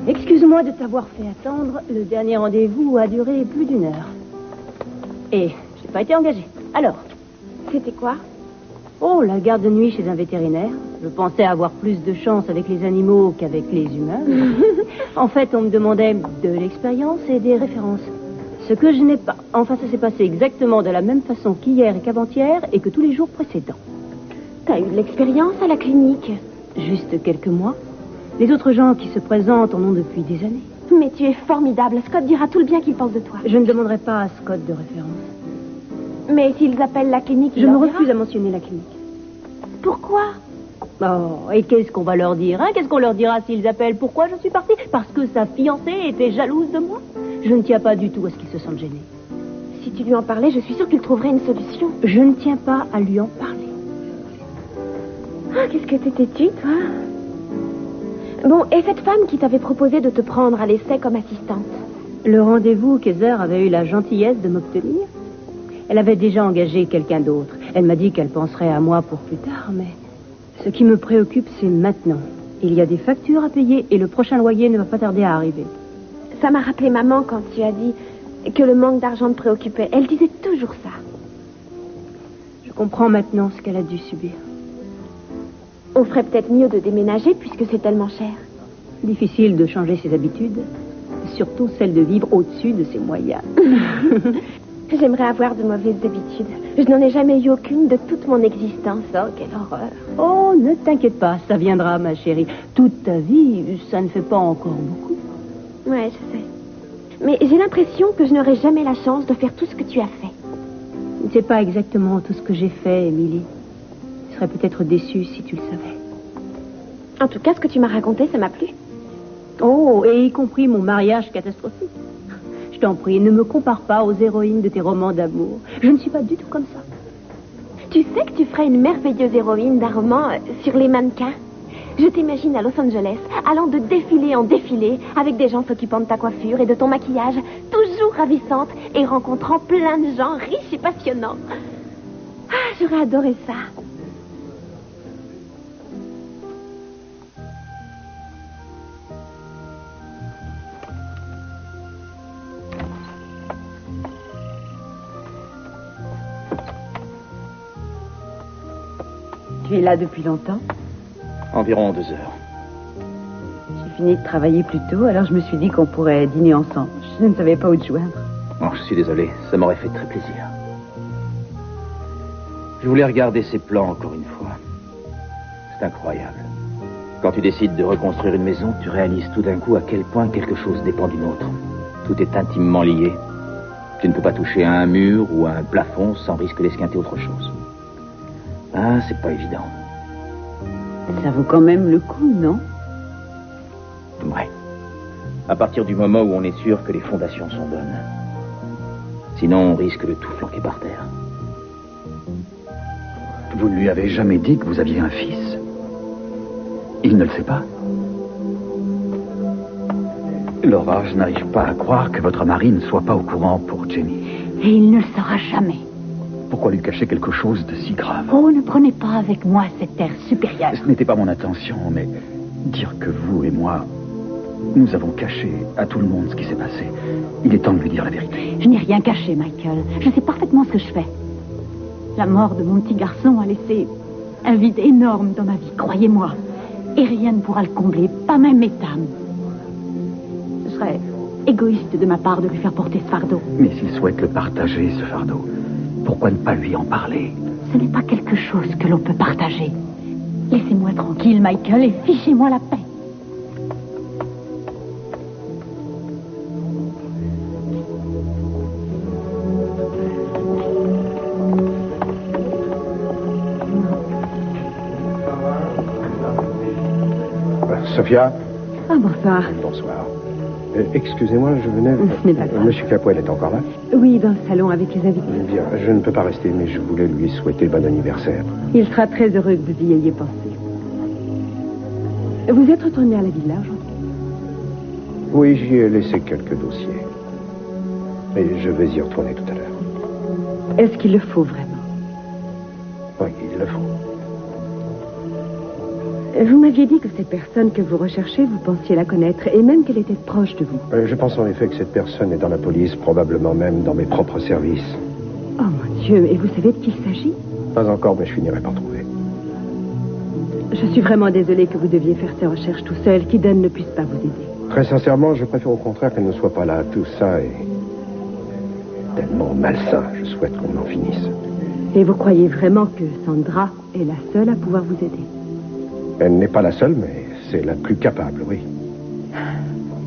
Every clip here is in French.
Excuse-moi de t'avoir fait attendre. Le dernier rendez-vous a duré plus d'1 heure. Et j'ai pas été engagée. Alors? C'était quoi? Oh, la garde de nuit chez un vétérinaire. Je pensais avoir plus de chance avec les animaux qu'avec les humains. En fait, on me demandait de l'expérience et des références. Ce que je n'ai pas. Enfin, ça s'est passé exactement de la même façon qu'hier et qu'avant-hier et que tous les jours précédents. T'as eu de l'expérience à la clinique? Juste quelques mois. Les autres gens qui se présentent en ont depuis des années. Mais tu es formidable. Scott dira tout le bien qu'il pense de toi. Je ne demanderai pas à Scott de référence. Mais s'ils appellent la clinique, je me refuse à mentionner la clinique. Pourquoi? Oh, et qu'est-ce qu'on va leur dire, hein? Qu'est-ce qu'on leur dira s'ils appellent? Pourquoi je suis partie? Parce que sa fiancée était jalouse de moi? Je ne tiens pas du tout à ce qu'ils se sentent gênés. Si tu lui en parlais, je suis sûre qu'il trouverait une solution. Je ne tiens pas à lui en parler. Ah, qu'est-ce que t'étais têtue, toi? Bon, et cette femme qui t'avait proposé de te prendre à l'essai comme assistante? Le rendez-vous qu'Heather avait eu la gentillesse de m'obtenir? Elle avait déjà engagé quelqu'un d'autre. Elle m'a dit qu'elle penserait à moi pour plus tard, mais ce qui me préoccupe, c'est maintenant. Il y a des factures à payer et le prochain loyer ne va pas tarder à arriver. Ça m'a rappelé maman quand tu as dit que le manque d'argent te préoccupait. Elle disait toujours ça. Je comprends maintenant ce qu'elle a dû subir. On ferait peut-être mieux de déménager puisque c'est tellement cher. Difficile de changer ses habitudes, surtout celle de vivre au-dessus de ses moyens. J'aimerais avoir de mauvaises habitudes. Je n'en ai jamais eu aucune de toute mon existence. Oh, quelle horreur. Oh, ne t'inquiète pas, ça viendra, ma chérie. Toute ta vie, ça ne fait pas encore beaucoup. Ouais, je sais. Mais j'ai l'impression que je n'aurai jamais la chance de faire tout ce que tu as fait. C'est pas exactement tout ce que j'ai fait, Émilie. Tu serais peut-être déçue si tu le savais. En tout cas, ce que tu m'as raconté, ça m'a plu. Oh, et y compris mon mariage catastrophique. Je t'en prie, ne me compare pas aux héroïnes de tes romans d'amour. Je ne suis pas du tout comme ça. Tu sais que tu ferais une merveilleuse héroïne d'un roman sur les mannequins? Je t'imagine à Los Angeles, allant de défilé en défilé, avec des gens s'occupant de ta coiffure et de ton maquillage, toujours ravissante, et rencontrant plein de gens riches et passionnants. Ah, j'aurais adoré ça. Tu es là depuis longtemps? Environ 2 heures. J'ai fini de travailler plus tôt, alors je me suis dit qu'on pourrait dîner ensemble. Je ne savais pas où te joindre. Oh, je suis désolé, ça m'aurait fait très plaisir. Je voulais regarder ces plans encore une fois. C'est incroyable. Quand tu décides de reconstruire une maison, tu réalises tout d'un coup à quel point quelque chose dépend d'une autre. Tout est intimement lié. Tu ne peux pas toucher à un mur ou à un plafond sans risque d'esquinter autre chose. Ah, c'est pas évident. Ça vaut quand même le coup, non? Ouais. À partir du moment où on est sûr que les fondations sont bonnes. Sinon, on risque de tout flanquer par terre. Vous ne lui avez jamais dit que vous aviez un fils? Il ne le sait pas? Laura, je n'arrive pas à croire que votre mari ne soit pas au courant pour Jenny. Et il ne le saura jamais. Pourquoi lui cacher quelque chose de si grave? Oh, ne prenez pas avec moi cet air supérieur. Ce n'était pas mon intention, mais dire que vous et moi, nous avons caché à tout le monde ce qui s'est passé. Il est temps de lui dire la vérité. Je n'ai rien caché, Michael. Je sais parfaitement ce que je fais. La mort de mon petit garçon a laissé un vide énorme dans ma vie, croyez-moi. Et rien ne pourra le combler, pas même mes dames. Ce serait égoïste de ma part de lui faire porter ce fardeau. Mais s'il souhaite le partager, ce fardeau, pourquoi ne pas lui en parler? Ce n'est pas quelque chose que l'on peut partager. Laissez-moi tranquille, Michael, et fichez-moi la paix. Sophia? Ah, bonsoir. Bonsoir. Excusez-moi, je venais... Ce n'est pas grave. Monsieur Capoel est encore là? Oui, dans le salon avec les invités. Bien, je ne peux pas rester, mais je voulais lui souhaiter bon anniversaire. Il sera très heureux que vous y ayez pensé. Vous êtes retourné à la villa aujourd'hui? Oui, j'y ai laissé quelques dossiers. Et je vais y retourner tout à l'heure. Est-ce qu'il le faut vraiment? Oui, il le faut. Vous m'aviez dit que cette personne que vous recherchez, vous pensiez la connaître, et même qu'elle était proche de vous. Je pense en effet que cette personne est dans la police, probablement même dans mes propres services. Oh mon Dieu, et vous savez de qui il s'agit? Pas encore, mais je finirai par trouver. Je suis vraiment désolée que vous deviez faire ces recherches tout seul, qu'Eden ne puisse pas vous aider. Très sincèrement, je préfère au contraire qu'elle ne soit pas là. Tout ça est tellement malsain. Je souhaite qu'on en finisse. Et vous croyez vraiment que Sandra est la seule à pouvoir vous aider? Elle n'est pas la seule, mais c'est la plus capable, oui.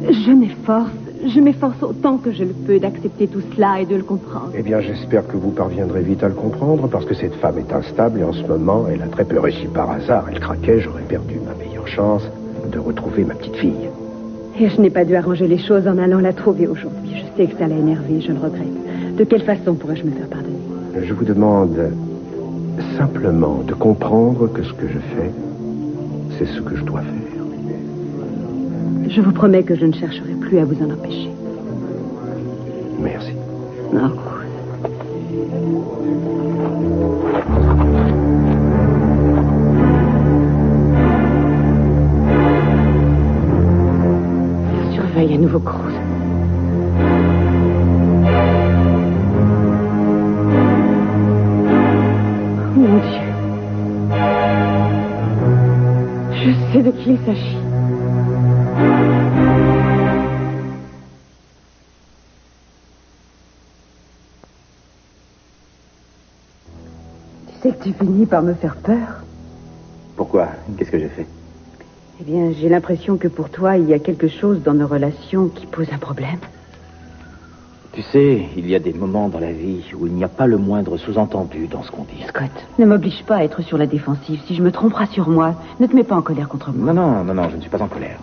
Je m'efforce autant que je le peux d'accepter tout cela et de le comprendre. Eh bien, j'espère que vous parviendrez vite à le comprendre, parce que cette femme est instable et en ce moment, elle a très peu réussi par hasard. Elle craquait, j'aurais perdu ma meilleure chance de retrouver ma petite fille. Et je n'ai pas dû arranger les choses en allant la trouver aujourd'hui. Je sais que ça l'a énervée, je le regrette. De quelle façon pourrais-je me faire pardonner? Je vous demande simplement de comprendre que ce que je fais, c'est ce que je dois faire. Je vous promets que je ne chercherai plus à vous en empêcher. Merci. Oh. Surveille à nouveau Cruz. Oh mon Dieu. Je sais de qui il s'agit. Tu sais que tu finis par me faire peur. Pourquoi? Qu'est-ce que j'ai fait? Eh bien, j'ai l'impression que pour toi, il y a quelque chose dans nos relations qui pose un problème. Tu sais, il y a des moments dans la vie où il n'y a pas le moindre sous-entendu dans ce qu'on dit. Scott, ne m'oblige pas à être sur la défensive. Si je me trompe, rassure-moi. Ne te mets pas en colère contre moi. Non, je ne suis pas en colère.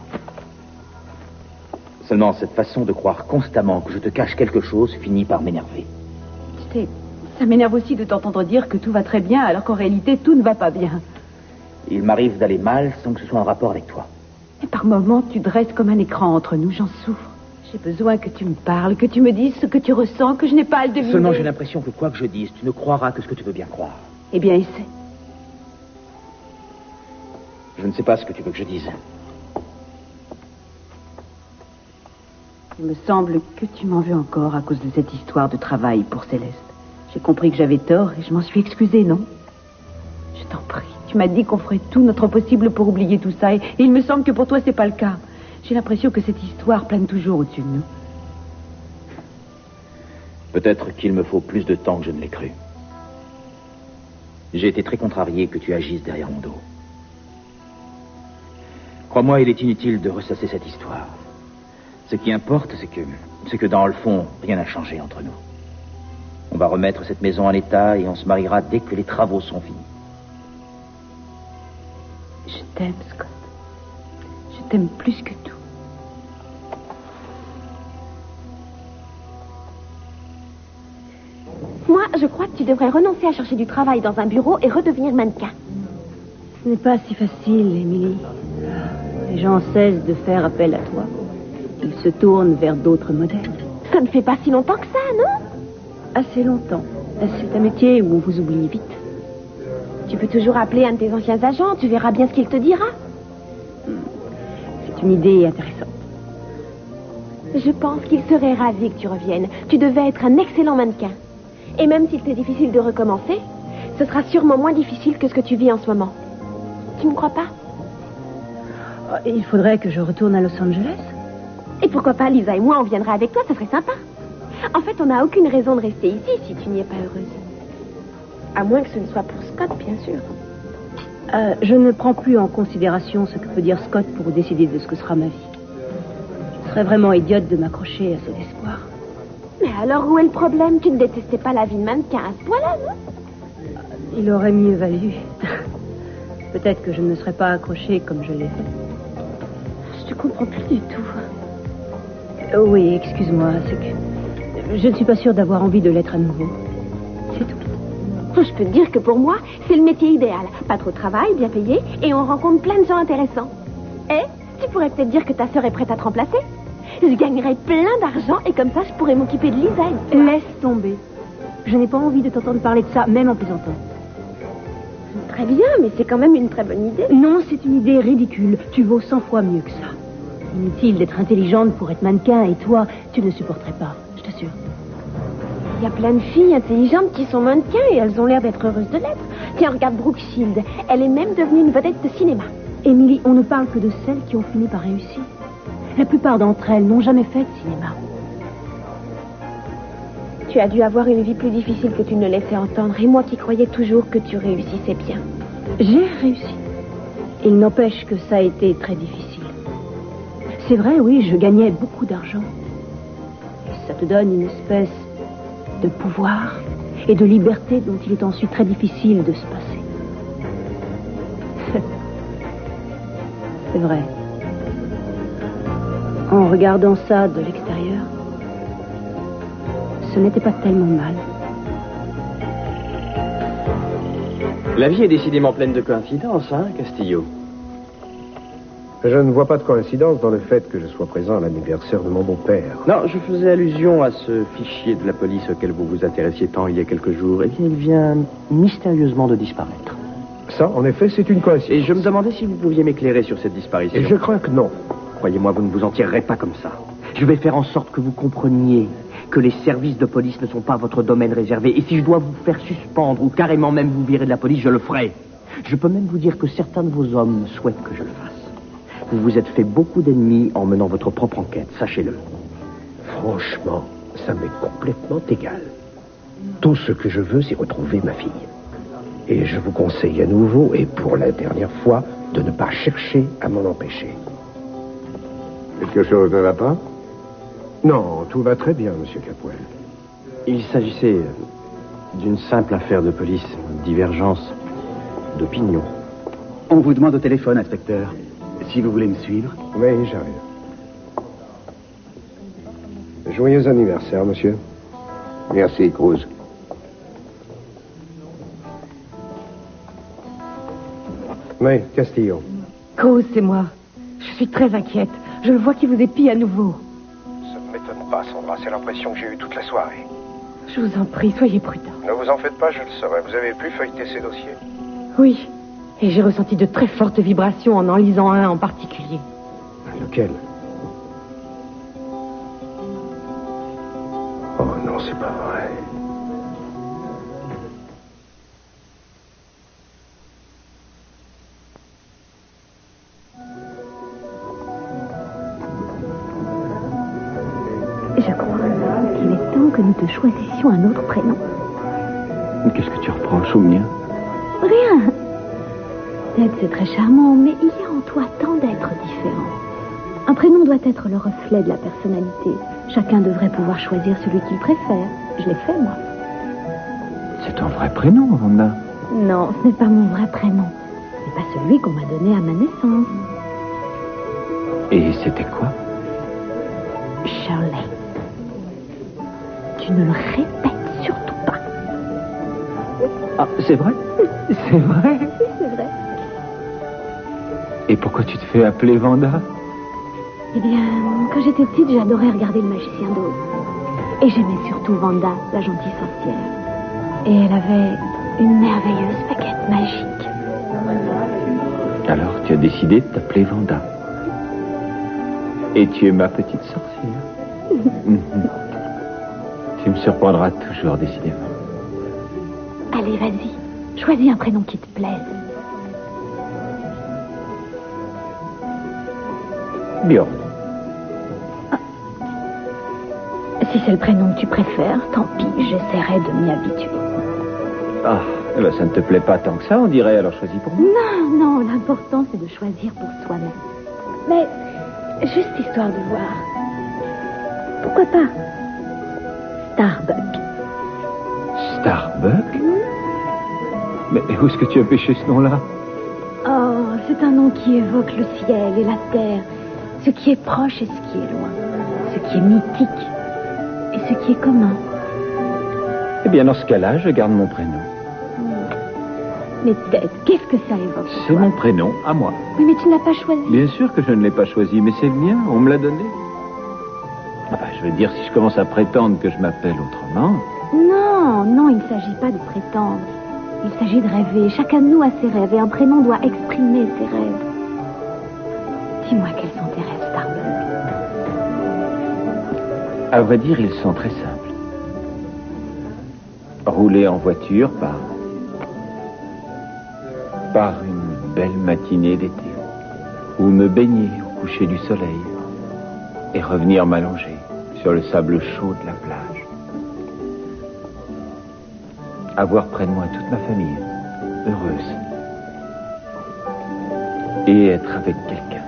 Seulement, cette façon de croire constamment que je te cache quelque chose finit par m'énerver. Tu sais, ça m'énerve aussi de t'entendre dire que tout va très bien, alors qu'en réalité, tout ne va pas bien. Il m'arrive d'aller mal sans que ce soit en rapport avec toi. Et par moments, tu dresses comme un écran entre nous, j'en souffre. J'ai besoin que tu me parles, que tu me dises ce que tu ressens, que je n'ai pas à le deviner. Seulement, j'ai l'impression que quoi que je dise, tu ne croiras que ce que tu veux bien croire. Eh bien, essaie. Je ne sais pas ce que tu veux que je dise. Il me semble que tu m'en veux encore à cause de cette histoire de travail pour Céleste. J'ai compris que j'avais tort et je m'en suis excusée, non? Je t'en prie. Tu m'as dit qu'on ferait tout notre possible pour oublier tout ça et il me semble que pour toi, c'est pas le cas. J'ai l'impression que cette histoire plane toujours au-dessus de nous. Peut-être qu'il me faut plus de temps que je ne l'ai cru. J'ai été très contrarié que tu agisses derrière mon dos. Crois-moi, il est inutile de ressasser cette histoire. Ce qui importe, c'est que dans le fond, rien n'a changé entre nous. On va remettre cette maison en état et on se mariera dès que les travaux sont finis. Je t'aime, Scott. Je t'aime plus que tout. Moi, je crois que tu devrais renoncer à chercher du travail dans un bureau et redevenir mannequin. Ce n'est pas si facile, Émilie. Les gens cessent de faire appel à toi. Ils se tournent vers d'autres modèles. Ça ne fait pas si longtemps que ça, non? Assez longtemps. C'est un métier où on vous oublie vite. Tu peux toujours appeler un de tes anciens agents, tu verras bien ce qu'il te dira. C'est une idée intéressante. Je pense qu'il serait ravi que tu reviennes. Tu devais être un excellent mannequin. Et même s'il t'est difficile de recommencer, ce sera sûrement moins difficile que ce que tu vis en ce moment. Tu ne crois pas? Il faudrait que je retourne à Los Angeles. Et pourquoi pas, Lisa et moi, on viendrait avec toi, ça serait sympa. En fait, on n'a aucune raison de rester ici si tu n'y es pas heureuse. À moins que ce ne soit pour Scott, bien sûr. Je ne prends plus en considération ce que peut dire Scott pour décider de ce que sera ma vie. Je serais vraiment idiote de m'accrocher à cet espoir. Mais alors, où est le problème? Tu ne détestais pas la vie de mannequin à ce point-là, non? Il aurait mieux valu. Peut-être que je ne serais pas accrochée comme je l'ai fait. Je te comprends plus du tout. Oui, excuse-moi, c'est que je ne suis pas sûre d'avoir envie de l'être à nouveau. C'est tout. Je peux te dire que pour moi, c'est le métier idéal. Pas trop de travail, bien payé, et on rencontre plein de gens intéressants. Et tu pourrais peut-être dire que ta sœur est prête à te remplacer. Je gagnerais plein d'argent et comme ça, je pourrais m'occuper de Lisa et de toi. Laisse tomber. Je n'ai pas envie de t'entendre parler de ça, même en plaisantant. Très bien, mais c'est quand même une très bonne idée. Non, c'est une idée ridicule. Tu vaux 100 fois mieux que ça. Inutile d'être intelligente pour être mannequin et toi, tu ne supporterais pas, je t'assure. Il y a plein de filles intelligentes qui sont mannequins et elles ont l'air d'être heureuses de l'être. Tiens, regarde Brooke Shields. Elle est même devenue une vedette de cinéma. Émilie, on ne parle que de celles qui ont fini par réussir. La plupart d'entre elles n'ont jamais fait de cinéma. Tu as dû avoir une vie plus difficile que tu ne laissais entendre. Et moi qui croyais toujours que tu réussissais bien. J'ai réussi. Il n'empêche que ça a été très difficile. C'est vrai, oui, je gagnais beaucoup d'argent. Ça te donne une espèce de pouvoir et de liberté dont il est ensuite très difficile de se passer. C'est vrai. En regardant ça de l'extérieur, ce n'était pas tellement mal. La vie est décidément pleine de coïncidences, hein, Castillo? Je ne vois pas de coïncidence dans le fait que je sois présent à l'anniversaire de mon beau-père. Non, je faisais allusion à ce fichier de la police auquel vous vous intéressiez tant il y a quelques jours. Eh bien, il vient mystérieusement de disparaître. Ça, en effet, c'est une coïncidence. Et je me demandais si vous pouviez m'éclairer sur cette disparition. Et je crains que non. Croyez-moi, vous ne vous en tirerez pas comme ça. Je vais faire en sorte que vous compreniez que les services de police ne sont pas votre domaine réservé. Et si je dois vous faire suspendre ou carrément même vous virer de la police, je le ferai. Je peux même vous dire que certains de vos hommes souhaitent que je le fasse. Vous vous êtes fait beaucoup d'ennemis en menant votre propre enquête, sachez-le. Franchement, ça m'est complètement égal. Tout ce que je veux, c'est retrouver ma fille. Et je vous conseille à nouveau, et pour la dernière fois, de ne pas chercher à m'en empêcher. Quelque chose ne va pas? Non, tout va très bien, monsieur Capwell. Il s'agissait d'une simple affaire de police, une divergence d'opinion. On vous demande au téléphone, inspecteur. Si vous voulez me suivre. Oui, j'arrive. Joyeux anniversaire, monsieur. Merci, Cruz. Mais, Castillo. Cruz, c'est moi. Je suis très inquiète. Je le vois qui vous épie à nouveau. Ça ne m'étonne pas, Sandra. C'est l'impression que j'ai eue toute la soirée. Je vous en prie, soyez prudent. Ne vous en faites pas, je le saurai. Vous avez pu feuilleter ces dossiers? Oui. Et j'ai ressenti de très fortes vibrations en lisant un en particulier. Lequel? Oh non, c'est pas vrai. Je crois qu'il est temps que nous te choisissions un autre prénom. Qu'est-ce que tu reproches au mien? Rien. Ted, c'est très charmant, mais il y a en toi tant d'êtres différents. Un prénom doit être le reflet de la personnalité. Chacun devrait pouvoir choisir celui qu'il préfère. Je l'ai fait, moi. C'est ton vrai prénom, Wanda. Non, ce n'est pas mon vrai prénom. Ce n'est pas celui qu'on m'a donné à ma naissance. Et c'était quoi? Shirley. Tu ne le répètes surtout pas. Ah, c'est vrai? C'est vrai? Oui, c'est vrai. Et pourquoi tu te fais appeler Wanda? Eh bien, quand j'étais petite, j'adorais regarder le magicien d'Oz. Et j'aimais surtout Wanda, la gentille sorcière. Et elle avait une merveilleuse baguette magique. Alors tu as décidé de t'appeler Wanda. Et tu es ma petite sorcière. Tu me surprendras toujours, décidément. Allez, vas-y. Choisis un prénom qui te plaise. Bjorn. Si c'est le prénom que tu préfères, tant pis, j'essaierai de m'y habituer. Ah, eh ben, ça ne te plaît pas tant que ça, on dirait, alors choisis pour moi. Non, l'important c'est de choisir pour soi-même. Mais, juste histoire de voir. Pourquoi pas Starbuck. Starbuck? Mais où est-ce que tu as pêché ce nom-là? Oh, c'est un nom qui évoque le ciel et la terre, ce qui est proche et ce qui est loin, ce qui est mythique et ce qui est commun. Eh bien, dans ce cas-là, je garde mon prénom. Mais Ted, qu'est-ce que ça évoque? C'est mon prénom, à moi. Oui, mais tu ne l'as pas choisi. Bien sûr que je ne l'ai pas choisi, mais c'est le mien, on me l'a donné. Enfin, je veux dire, si je commence à prétendre que je m'appelle autrement... Non, il ne s'agit pas de prétendre. Il s'agit de rêver. Chacun de nous a ses rêves et un prénom doit exprimer ses rêves. Dis-moi quels sont tes rêves, Starbuck. À vrai dire, ils sont très simples. Rouler en voiture par une belle matinée d'été, ou me baigner au coucher du soleil et revenir m'allonger sur le sable chaud de la plage. Avoir près de moi toute ma famille, heureuse. Et être avec quelqu'un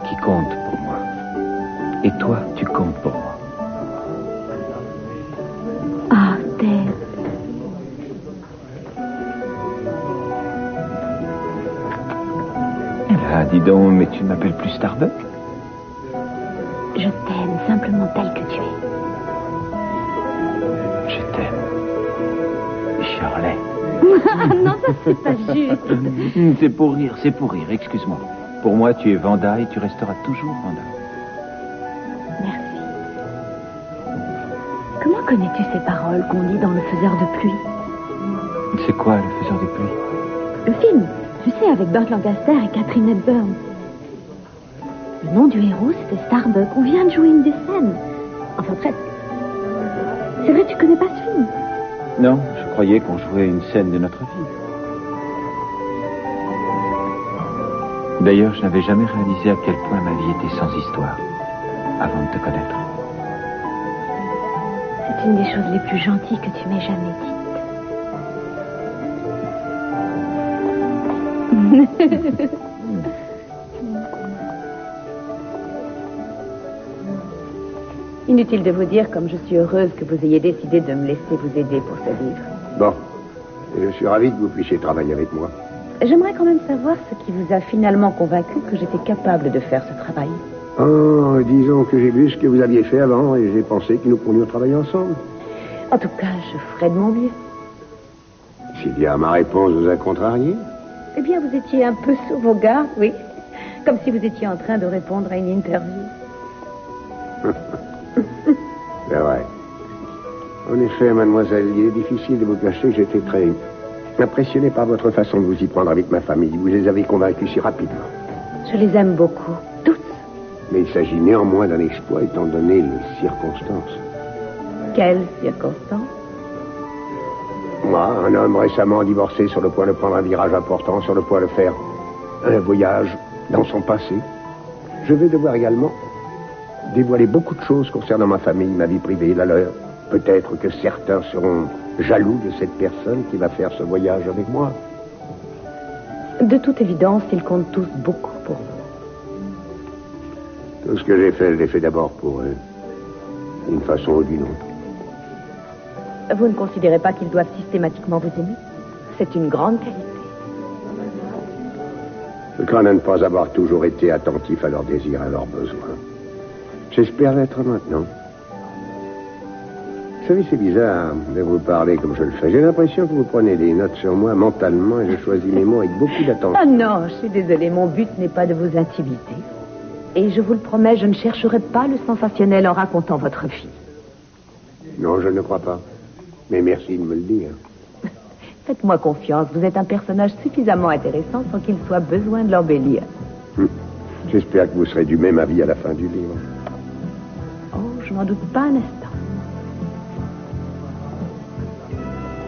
qui compte pour moi. Et toi, tu comptes pour moi. Ah, Ted. Ah, dis donc, mais tu ne m'appelles plus Starbuck? Je t'aime simplement tel que tu es. Je t'aime. Shirley. Non, ça c'est pas juste. C'est pour rire, excuse-moi. Pour moi, tu es Vanda et tu resteras toujours Vanda. Merci. Comment connais-tu ces paroles qu'on lit dans Le Faiseur de pluie? C'est quoi, Le Faiseur de pluie? Le film, tu sais, avec Burt Lancaster et Catherine Hepburn. Le nom du héros, c'était Starbuck. On vient de jouer une des scènes. Enfin, presque. C'est vrai, tu connais pas ce film? Non, je croyais qu'on jouait une scène de notre vie. D'ailleurs, je n'avais jamais réalisé à quel point ma vie était sans histoire avant de te connaître. C'est une des choses les plus gentilles que tu m'aies jamais dites. Inutile de vous dire comme je suis heureuse que vous ayez décidé de me laisser vous aider pour ce livre. Bon, et je suis ravi que vous puissiez travailler avec moi. J'aimerais quand même savoir ce qui vous a finalement convaincu que j'étais capable de faire ce travail. Oh, disons que j'ai vu ce que vous aviez fait avant et j'ai pensé que nous pourrions travailler ensemble. En tout cas, je ferai de mon mieux. Si bien ma réponse vous a contrarié? Eh bien, vous étiez un peu sur vos gardes, oui. Comme si vous étiez en train de répondre à une interview. C'est vrai. En effet, mademoiselle, il est difficile de vous cacher que j'étais très impressionné par votre façon de vous y prendre avec ma famille. Vous les avez convaincus si rapidement. Je les aime beaucoup, tous. Mais il s'agit néanmoins d'un exploit étant donné les circonstances. Quelles circonstances? Moi, un homme récemment divorcé, sur le point de prendre un virage important, sur le point de faire un voyage dans son passé. Je vais devoir également dévoiler beaucoup de choses concernant ma famille, ma vie privée, la leur. Peut-être que certains seront jaloux de cette personne qui va faire ce voyage avec moi. De toute évidence, ils comptent tous beaucoup pour vous. Tout ce que j'ai fait, je l'ai fait d'abord pour eux, d'une façon ou d'une autre. Vous ne considérez pas qu'ils doivent systématiquement vous aimer? C'est une grande qualité. Je crains de ne pas avoir toujours été attentif à leurs désirs, à leurs besoins. J'espère l'être maintenant. Vous savez, c'est bizarre de vous parler comme je le fais. J'ai l'impression que vous prenez des notes sur moi mentalement et je choisis mes mots avec beaucoup d'attention. Ah non, je suis désolée, mon but n'est pas de vous intimider. Et je vous le promets, je ne chercherai pas le sensationnel en racontant votre vie. Non, je ne crois pas. Mais merci de me le dire. Faites-moi confiance, vous êtes un personnage suffisamment intéressant sans qu'il soit besoin de l'embellir. J'espère que vous serez du même avis à la fin du livre. Oh, je n'en doute pas un instant.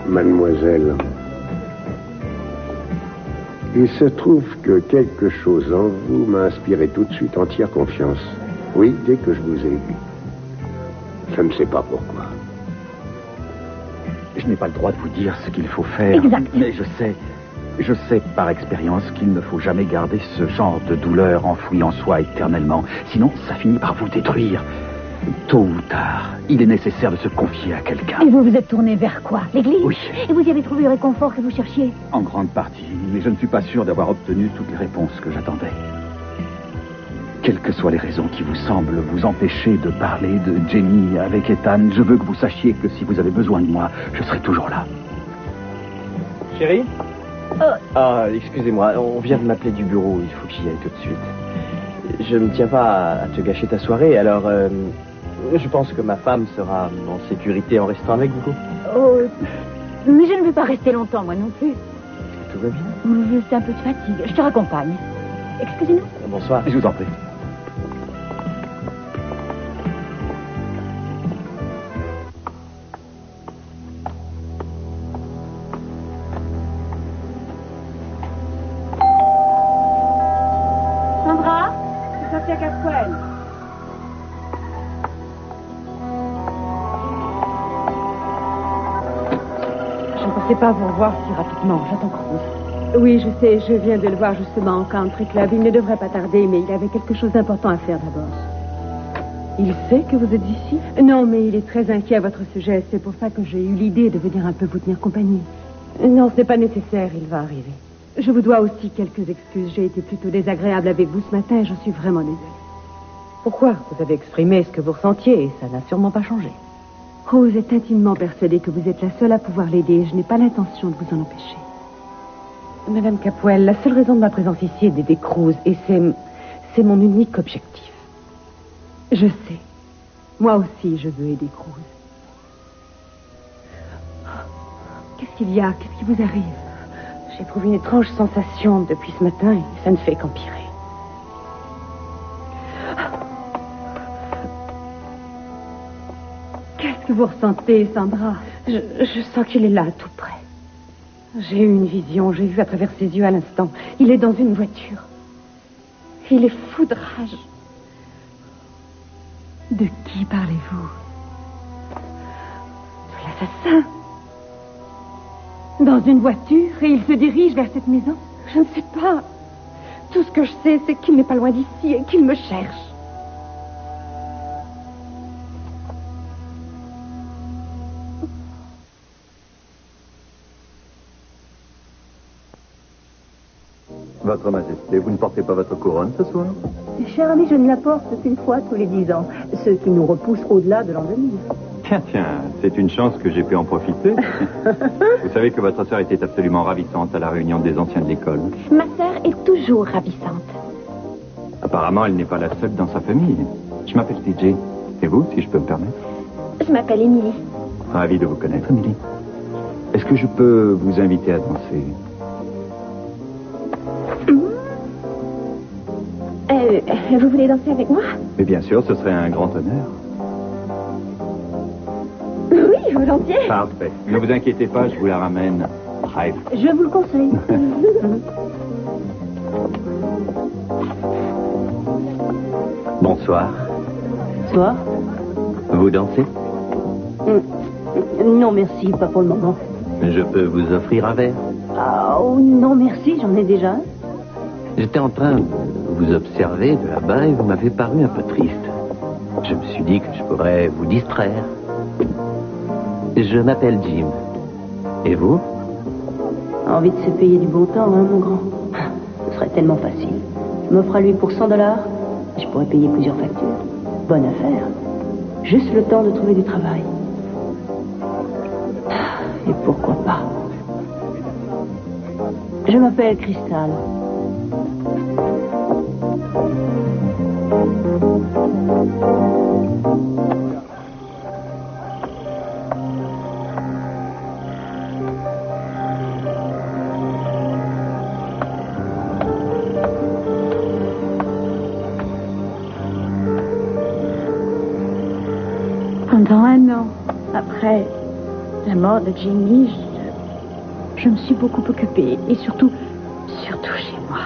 Mademoiselle, il se trouve que quelque chose en vous m'a inspiré tout de suite entière confiance. Oui, dès que je vous ai vu. Je ne sais pas pourquoi. Je n'ai pas le droit de vous dire ce qu'il faut faire. Exact. Mais je sais par expérience qu'il ne faut jamais garder ce genre de douleur enfouie en soi éternellement. Sinon, ça finit par vous détruire. Tôt ou tard, il est nécessaire de se confier à quelqu'un. Et vous vous êtes tourné vers quoi? L'église? Oui. Et vous y avez trouvé le réconfort que vous cherchiez? En grande partie, mais je ne suis pas sûr d'avoir obtenu toutes les réponses que j'attendais. Quelles que soient les raisons qui vous semblent vous empêcher de parler de Jenny avec Ethan, je veux que vous sachiez que si vous avez besoin de moi, je serai toujours là. Chérie? Ah, excusez-moi, on vient de m'appeler du bureau, il faut que j'y aille tout de suite. Je ne tiens pas à te gâcher ta soirée, alors je pense que ma femme sera en sécurité en restant avec vous. Oh, Mais je ne veux pas rester longtemps, moi non plus. Tout va bien? C'est un peu de fatigue. Je te raccompagne. Excusez-nous. Bonsoir. Je vous en prie. Sandra, c'est Sophia Caswell. Je ne pensais pas vous revoir si rapidement. J'attends Cruz. Oui, je sais, je viens de le voir justement au country club. Il ne devrait pas tarder, mais il avait quelque chose d'important à faire d'abord. Il sait que vous êtes ici? Non, mais il est très inquiet à votre sujet. C'est pour ça que j'ai eu l'idée de venir un peu vous tenir compagnie. Non, ce n'est pas nécessaire. Il va arriver. Je vous dois aussi quelques excuses. J'ai été plutôt désagréable avec vous ce matin et j'en suis vraiment désolée. Pourquoi? Vous avez exprimé ce que vous ressentiez et ça n'a sûrement pas changé. Rose est intimement persuadée que vous êtes la seule à pouvoir l'aider. Je n'ai pas l'intention de vous en empêcher. Madame Capwell, la seule raison de ma présence ici est d'aider Cruz et c'est mon unique objectif. Je sais. Moi aussi, je veux aider Cruz. Qu'est-ce qu'il y a? Qu'est-ce qui vous arrive? J'éprouve une étrange sensation depuis ce matin et ça ne fait qu'empirer. Qu'est-ce que vous ressentez, Sandra? Je sens qu'il est là, tout près. J'ai eu une vision, j'ai vu à travers ses yeux à l'instant. Il est dans une voiture. Il est fou de rage. De qui parlez-vous? De l'assassin. Dans une voiture et il se dirige vers cette maison? Je ne sais pas. Tout ce que je sais, c'est qu'il n'est pas loin d'ici et qu'il me cherche. Votre Majesté, vous ne portez pas votre couronne ce soir? Cher ami, je ne la porte qu'une fois tous les 10 ans, ce qui nous repousse au-delà de l'an 2000. Tiens, c'est une chance que j'ai pu en profiter. Vous savez que votre sœur était absolument ravissante à la réunion des anciens de l'école. Ma sœur est toujours ravissante. Apparemment, elle n'est pas la seule dans sa famille. Je m'appelle TJ. Et vous, si je peux me permettre? Je m'appelle Émilie. Ravi de vous connaître, Émilie. Est-ce que je peux vous inviter à danser? Vous voulez danser avec moi? Mais bien sûr, ce serait un grand honneur. Oui, volontiers. Parfait. Ne vous inquiétez pas, je vous la ramène. Bref. Je vous le conseille. Bonsoir. Toi? Vous dansez? Non, merci, pas pour le moment. Je peux vous offrir un verre? Oh, non, merci, j'en ai déjà un. J'étais en train de vous observer de là-bas et vous m'avez paru un peu triste. Je me suis dit que je pourrais vous distraire. Je m'appelle Jim. Et vous? Envie de se payer du bon temps, hein, mon grand? Ce serait tellement facile. Je m'offre à lui pour $100. Je pourrais payer plusieurs factures. Bonne affaire. Juste le temps de trouver du travail. Et pourquoi pas? Je m'appelle Crystal. Pendant un an, après la mort de Jenny, je me suis beaucoup occupée. Et surtout chez moi.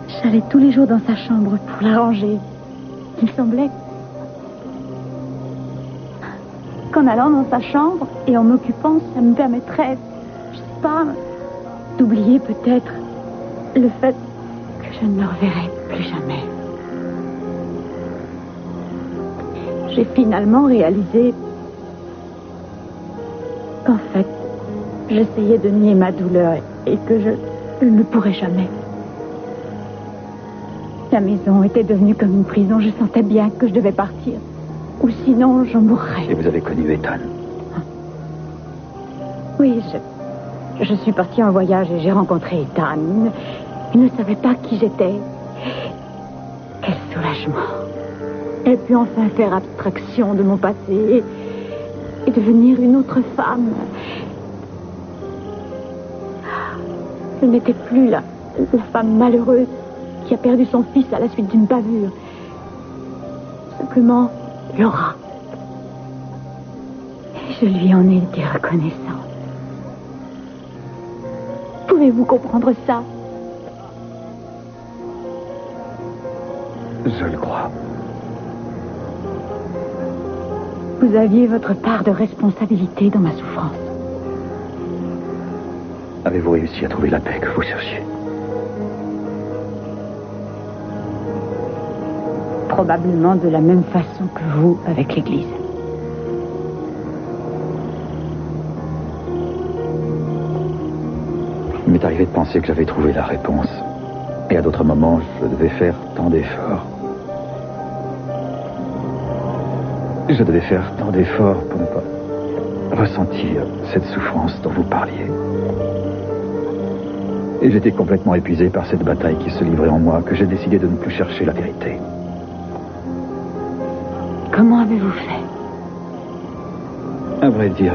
J'allais tous les jours dans sa chambre pour la ranger. Il me semblait qu'en allant dans sa chambre et en m'occupant, ça me permettrait, je sais pas, d'oublier peut-être le fait que je ne me reverrai plus jamais. J'ai finalement réalisé qu'en fait, j'essayais de nier ma douleur et que je ne pourrais jamais. La maison était devenue comme une prison. Je sentais bien que je devais partir. Ou sinon, j'en mourrais. Et vous avez connu Ethan? Oui, je suis partie en voyage et j'ai rencontré Ethan. Il ne savait pas qui j'étais. Quel soulagement. Et puis enfin faire abstraction de mon passé et devenir une autre femme. Je n'étais plus la femme malheureuse qui a perdu son fils à la suite d'une bavure. Simplement Laura. Et je lui en ai été reconnaissante. Pouvez-vous comprendre ça? Je le crois. Vous aviez votre part de responsabilité dans ma souffrance. Avez-vous réussi à trouver la paix que vous cherchiez? Probablement de la même façon que vous avec l'Église. Il m'est arrivé de penser que j'avais trouvé la réponse. Et à d'autres moments, je devais faire tant d'efforts. Je devais faire tant d'efforts pour ne pas ressentir cette souffrance dont vous parliez. Et j'étais complètement épuisé par cette bataille qui se livrait en moi que j'ai décidé de ne plus chercher la vérité. Comment avez-vous fait? À vrai dire,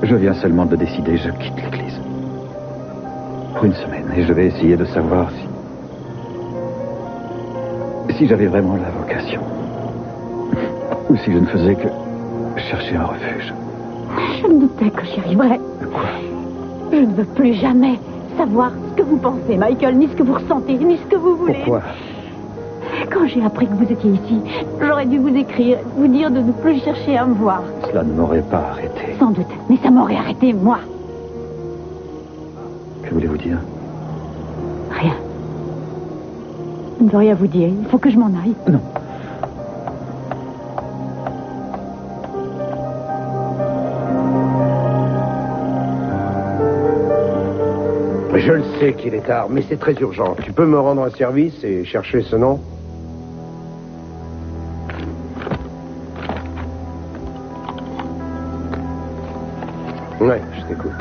je viens seulement de décider, je quitte l'église. Pour une semaine, et je vais essayer de savoir si j'avais vraiment la vocation. Ou si je ne faisais que chercher un refuge. Je me doutais que j'y arriverais. Quoi? Je ne veux plus jamais savoir ce que vous pensez, Michael, ni ce que vous ressentez, ni ce que vous voulez. Pourquoi? Quand j'ai appris que vous étiez ici, j'aurais dû vous écrire, vous dire de ne plus chercher à me voir. Cela ne m'aurait pas arrêté. Sans doute, mais ça m'aurait arrêté, moi. Que voulez-vous dire? Rien. Je ne veux rien vous dire, il faut que je m'en aille. Non. Je le sais qu'il est tard, mais c'est très urgent. Tu peux me rendre un service et chercher ce nom? Ouais, je t'écoute.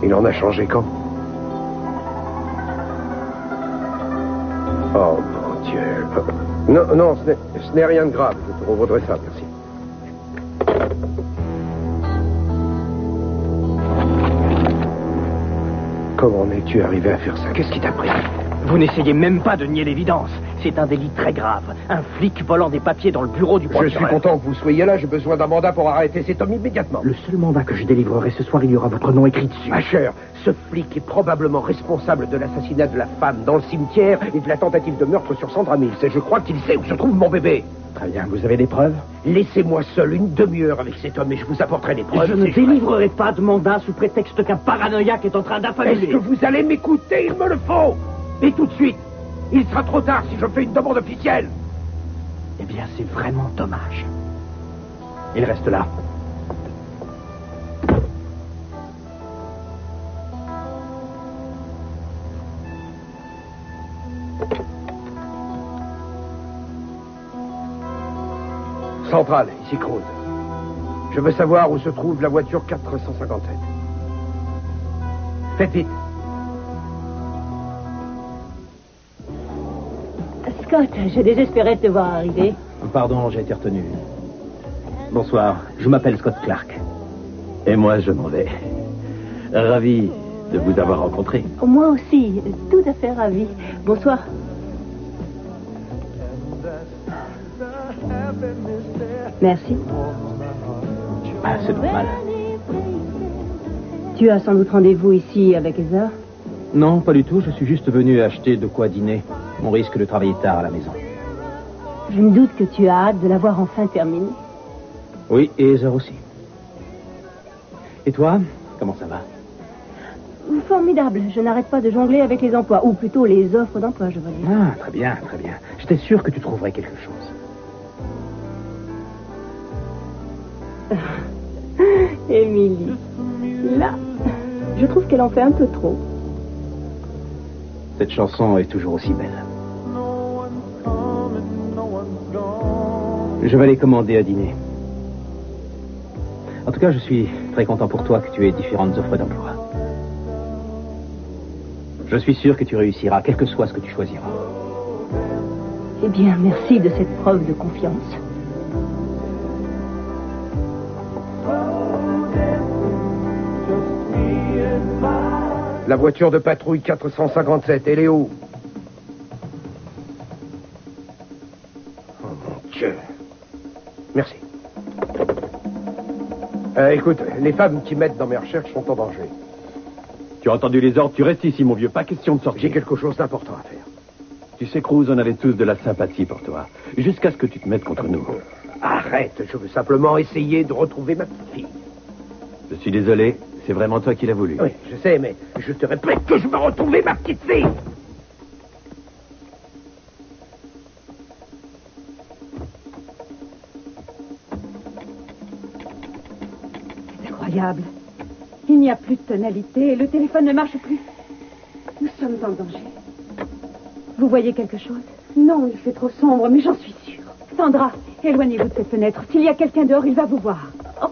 Il en a changé quand? Oh, mon Dieu. Non, non, ce n'est rien de grave. Je te revaudrai ça, merci. Comment en es-tu arrivé à faire ça? Qu'est-ce qui t'a pris? Vous n'essayez même pas de nier l'évidence. C'est un délit très grave. Un flic volant des papiers dans le bureau du procureur. Je suis content que vous soyez là. J'ai besoin d'un mandat pour arrêter cet homme immédiatement. Le seul mandat que je délivrerai ce soir, il y aura votre nom écrit dessus. Ma chère, ce flic est probablement responsable de l'assassinat de la femme dans le cimetière et de la tentative de meurtre sur Sandra Mills. Et je crois qu'il sait où se trouve mon bébé. Très bien, vous avez des preuves? Laissez-moi seul une demi-heure avec cet homme et je vous apporterai les preuves. Je ne délivrerai pas de mandat sous prétexte qu'un paranoïaque est en train d'affabuler. Est-ce que vous allez m'écouter? Il me le faut. Et tout de suite. Il sera trop tard si je fais une demande officielle. Eh bien, c'est vraiment dommage. Il reste là. Centrale, ici Cruz. Je veux savoir où se trouve la voiture 457. Faites vite. Scott, je désespérais de te voir arriver. Pardon, j'ai été retenu. Bonsoir, je m'appelle Scott Clark. Et moi, je m'en vais. Ravi de vous avoir rencontré. Moi aussi, tout à fait ravi. Bonsoir. Merci. Ah, c'est normal. Tu as sans doute rendez-vous ici avec Heather? Non, pas du tout. Je suis juste venu acheter de quoi dîner. On risque de travailler tard à la maison. Je me doute que tu as hâte de l'avoir enfin terminé. Oui, et Heather aussi. Et toi, comment ça va? Formidable. Je n'arrête pas de jongler avec les emplois, ou plutôt les offres d'emploi, je veux dire. Ah, très bien, très bien. J'étais sûr que tu trouverais quelque chose. Émilie. Là, je trouve qu'elle en fait un peu trop. Cette chanson est toujours aussi belle. Je vais aller commander à dîner. En tout cas, je suis très content pour toi que tu aies différentes offres d'emploi. Je suis sûr que tu réussiras, quel que soit ce que tu choisiras. Eh bien, merci de cette preuve de confiance. La voiture de patrouille 457, elle est où? Oh mon Dieu. Merci. Écoute, les femmes qui m'aident dans mes recherches sont en danger. Tu as entendu les ordres, tu restes ici, mon vieux. Pas question de sortir. J'ai quelque chose d'important à faire. Tu sais, Cruz, on avait tous de la sympathie pour toi. Jusqu'à ce que tu te mettes contre nous. Arrête, je veux simplement essayer de retrouver ma petite fille. Je suis désolé, c'est vraiment toi qui l'as voulu. Oui, je sais, mais je te répète que je veux retrouver ma petite fille. C'est incroyable. Il n'y a plus de tonalité, le téléphone ne marche plus. Nous sommes en danger. Vous voyez quelque chose? Non, il fait trop sombre, mais j'en suis sûre. Sandra, éloignez-vous de cette fenêtre. S'il y a quelqu'un dehors, il va vous voir. Oh.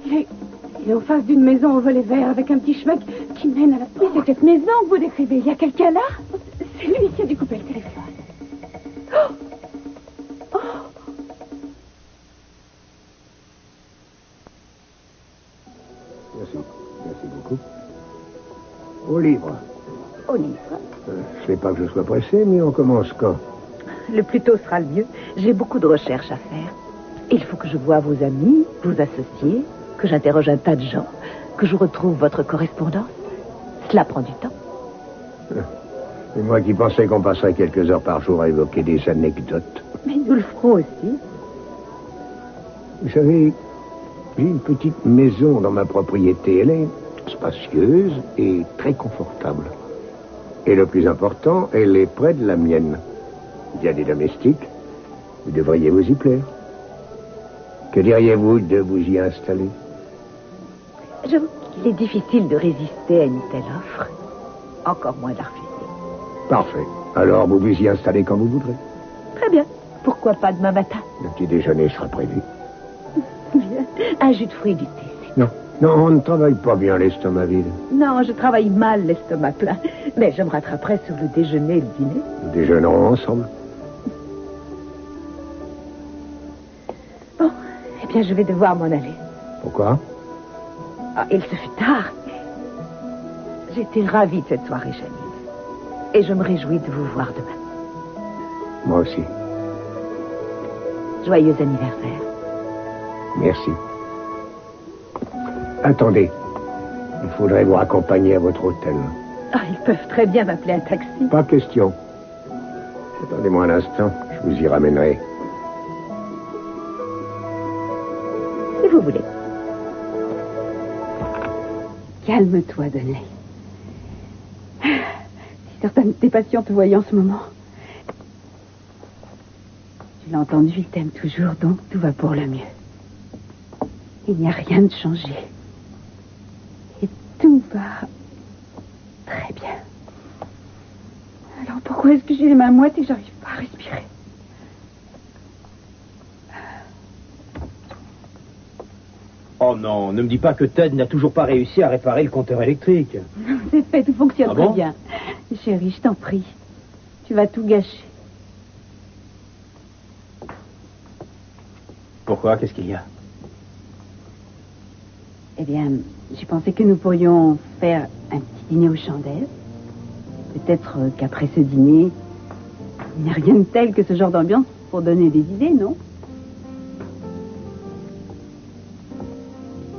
Il est en face d'une maison au volet vert avec un petit chemin qui mène à la porte. Mais c'est cette maison que vous décrivez. Il y a quelqu'un là? C'est lui qui a dû couper le téléphone. Oh. Oh. Merci. Merci beaucoup. Au livre. Au livre. Je ne sais pas que je sois pressé, mais on commence quand? Le plus tôt sera le mieux. J'ai beaucoup de recherches à faire. Il faut que je voie vos amis, vos associés, que j'interroge un tas de gens, que je retrouve votre correspondance. Cela prend du temps. Et moi qui pensais qu'on passerait quelques heures par jour à évoquer des anecdotes. Mais nous le ferons aussi. Vous savez, j'ai une petite maison dans ma propriété. Elle est spacieuse et très confortable. Et le plus important, elle est près de la mienne. Il y a des domestiques. Vous devriez vous y plaire. Que diriez-vous de vous y installer? J'avoue qu'il est difficile de résister à une telle offre. Encore moins de la refuser. Parfait. Alors vous vous y installez quand vous voudrez. Très bien. Pourquoi pas demain matin? Le petit déjeuner sera prévu. Bien. Un jus de fruits du thé. Non. Non, on ne travaille pas bien l'estomac vide. Non, je travaille mal l'estomac plein. Mais je me rattraperai sur le déjeuner et le dîner. Nous déjeunerons ensemble. Bon, eh bien, je vais devoir m'en aller. Pourquoi? Ah, il se fait tard. J'étais ravie de cette soirée, Janine. Et je me réjouis de vous voir demain. Moi aussi. Joyeux anniversaire. Merci. Attendez. Il faudrait vous raccompagner à votre hôtel. Ah, ils peuvent très bien m'appeler un taxi. Pas question. Attendez-moi un instant. Je vous y ramènerai. Si vous voulez. Calme-toi, Donnelly. Si certains de tes patients te voyaient en ce moment. Tu l'as entendu, il t'aime toujours, donc tout va pour le mieux. Il n'y a rien de changé. Et tout va très bien. Alors pourquoi est-ce que j'ai les mains moites et que j'arrive pas à respirer? Oh non, ne me dis pas que Ted n'a toujours pas réussi à réparer le compteur électrique. C'est fait, tout fonctionne Ah très bon? bien. Chérie, je t'en prie. Tu vas tout gâcher. Pourquoi? Qu'est-ce qu'il y a? Eh bien, j'ai pensé que nous pourrions faire un petit dîner aux chandelles. Peut-être qu'après ce dîner, il n'y a rien de tel que ce genre d'ambiance pour donner des idées, non?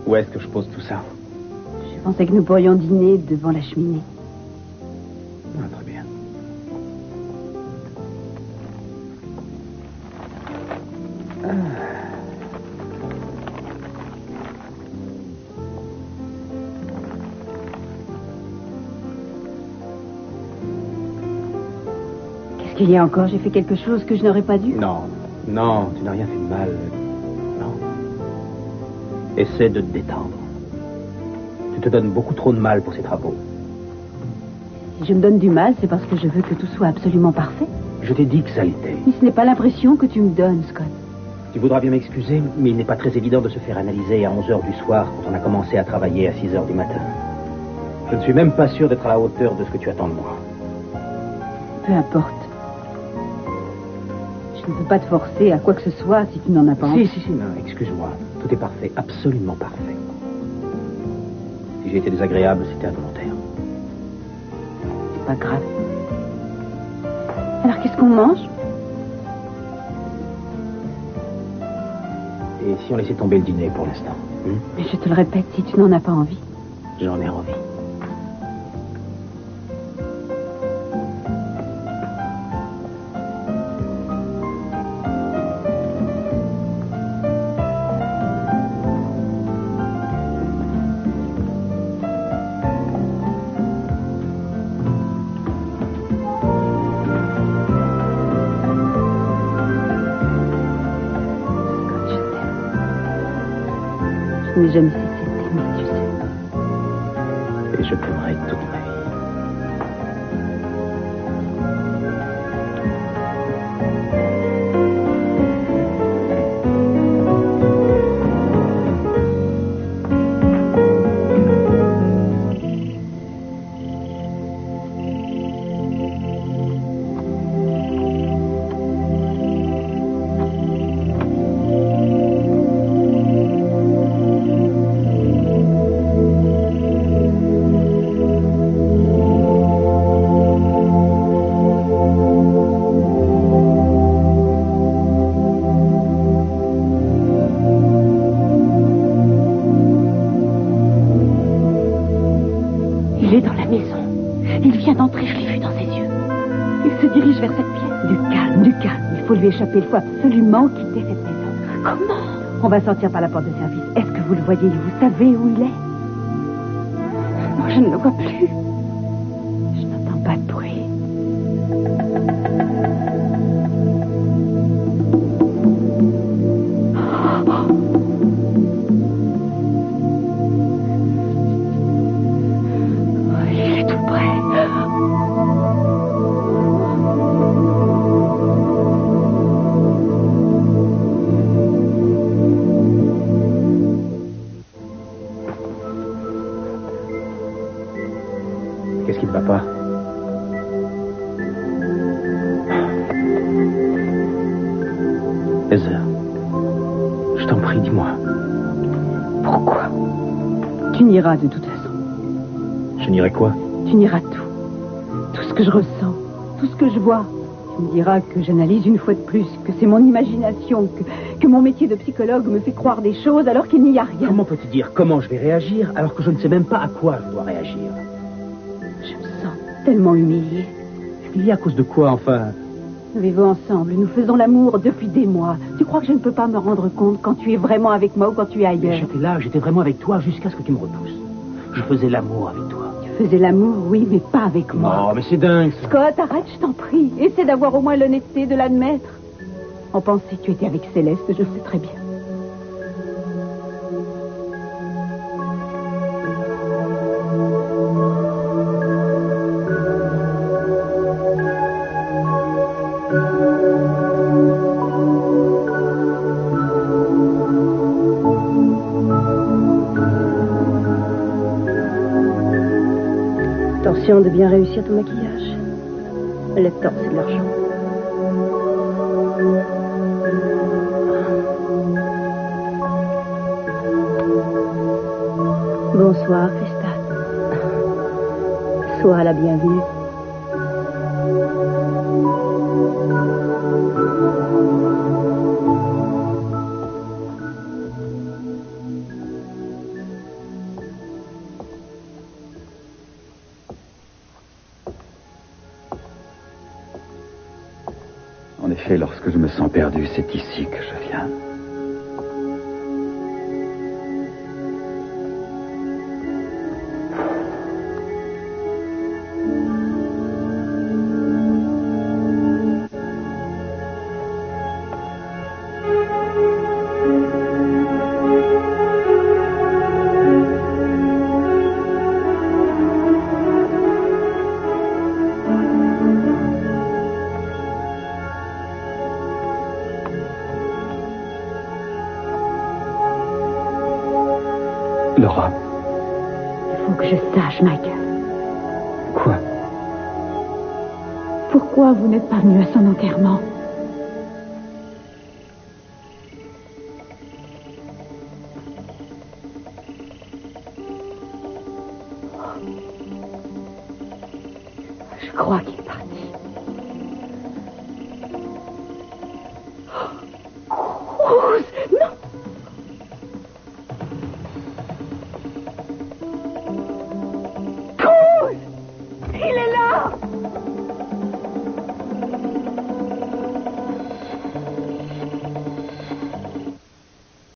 Où est-ce que je pose tout ça? Je pensais que nous pourrions dîner devant la cheminée. Ah, très bien. Qu'est-ce qu'il y a encore? J'ai fait quelque chose que je n'aurais pas dû? Non, non, tu n'as rien fait de mal. Non. Essaie de te détendre. Tu te donnes beaucoup trop de mal pour ces travaux. Si je me donne du mal, c'est parce que je veux que tout soit absolument parfait. Je t'ai dit que ça l'était. Mais ce n'est pas l'impression que tu me donnes, Scott. Tu voudras bien m'excuser, mais il n'est pas très évident de se faire analyser à 11h du soir quand on a commencé à travailler à 6h du matin. Je ne suis même pas sûr d'être à la hauteur de ce que tu attends de moi. Peu importe. Je ne peux pas te forcer à quoi que ce soit si tu n'en as pas envie. Si, non, excuse-moi. Tout est parfait, absolument parfait. Si j'ai été désagréable, c'était involontaire. c'est pas grave. Alors, qu'est-ce qu'on mange? Et si on laissait tomber le dîner pour l'instant? Mais je te le répète, si tu n'en as pas envie. J'en ai envie. Je n'ai jamais cessé de t'aimer, tu sais. Et je t'aimerai toute ma vie. Il est dans la maison. Il vient d'entrer, je l'ai vu dans ses yeux. Il se dirige vers cette pièce. Du calme, du calme. Il faut lui échapper. Il faut absolument quitter cette maison. Comment? On va sortir par la porte de service. Est-ce que vous le voyez? Vous savez où il est? Non, je ne le vois plus. Je n'entends pas de bruit. Il est tout près. Qu'est-ce qui ne va pas? Heather, je t'en prie, dis-moi. Pourquoi? Tu n'iras de toute façon. Je n'irai quoi? Tu nieras tout. Tout ce que je ressens, tout ce que je vois. Tu me diras que j'analyse une fois de plus, que c'est mon imagination, que mon métier de psychologue me fait croire des choses alors qu'il n'y a rien. Comment peux-tu dire comment je vais réagir alors que je ne sais même pas à quoi je dois réagir? Je me sens tellement humiliée. Humilié à cause de quoi, enfin? Nous vivons ensemble, nous faisons l'amour depuis des mois. Tu crois que je ne peux pas me rendre compte quand tu es vraiment avec moi ou quand tu es ailleurs? J'étais là, j'étais vraiment avec toi jusqu'à ce que tu me repousses. Je faisais l'amour avec toi. Tu faisais l'amour, oui, mais pas avec moi. Non, mais c'est dingue, ça. Scott, arrête, je t'en prie. Essaie d'avoir au moins l'honnêteté de l'admettre. On pensait que tu étais avec Céleste, je sais très bien. Attention de bien réussir ton maquillage. Le temps, c'est de l'argent. Bonsoir, Christa. Sois la bienvenue. En effet, lorsque je me sens perdu, c'est ici que je viens. Laura. Il faut que je sache, Michael. Quoi? Pourquoi vous n'êtes pas venu à son enterrement? crois qu'il